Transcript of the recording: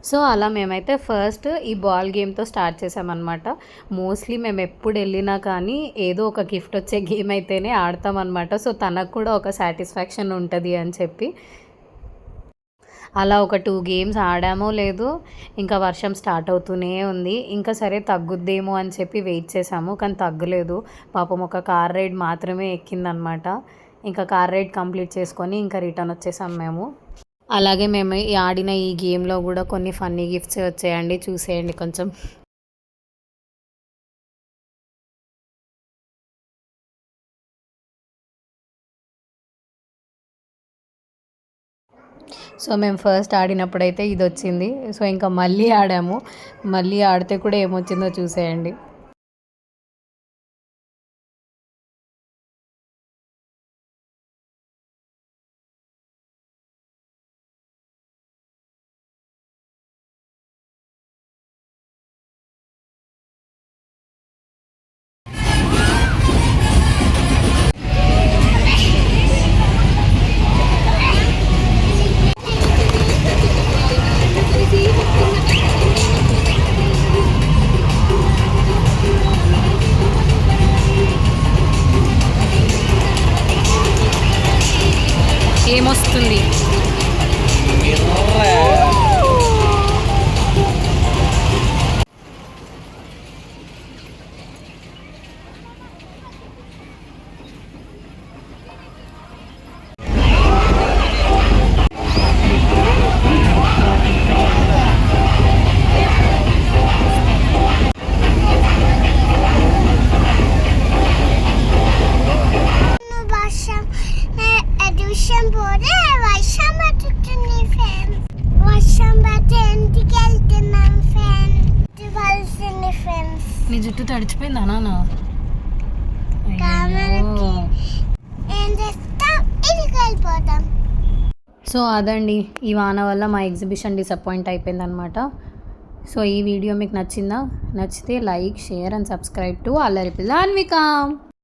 So అలా మేమైతే first ఈ బాల్ గేమ్తో స్టార్ట్ చేసామన్నమాట. మోస్ట్లీ మేము ఎప్పుడు వెళ్ళినా కానీ ఏదో ఒక గిఫ్ట్ వచ్చే గేమ్ అయితేనే ఆడతామన్నమాట. సో తనకు కూడా ఒక సాటిస్ఫాక్షన్ ఉంటుంది అని చెప్పి అలా ఒక 2 గేమ్స్ ఆడామో లేదో ఇంకా వర్షం స్టార్ట్ అవుతూనే ఉంది. ఇంకా సరే తగ్గుద్దేమో అని చెప్పి వెయిట్ చేసాము, కానీ తగ్గలేదు. పాపం ఒక కార్ రైడ్ మాత్రమే ఎక్కిందనమాట. ఇంకా కార్ రైడ్ కంప్లీట్ చేసుకొని ఇంకా రిటర్న్ వచ్చేసాం మేము. అలాగే మేము ఆడిన ఈ గేమ్లో కూడా కొన్ని ఫన్నీ గిఫ్ట్స్ వచ్చాయండి, చూసేయండి కొంచెం. సో మేము ఫస్ట్ ఆడినప్పుడైతే ఇది వచ్చింది. సో ఇంకా మళ్ళీ ఆడాము. మళ్ళీ ఆడితే కూడా ఏమొచ్చిందో చూసేయండి. ఏమొస్తుంది? నీ జుట్టు తడిచిపోయిందా నాన్న? సో అదండి, ఈ వాన వల్ల మా ఎగ్జిబిషన్ డిసప్పాయింట్ అయిపోయిందనమాట. సో ఈ వీడియో మీకు నచ్చిందా? నచ్చితే like, share and subscribe to అల్లరి పిల్ల అన్విక.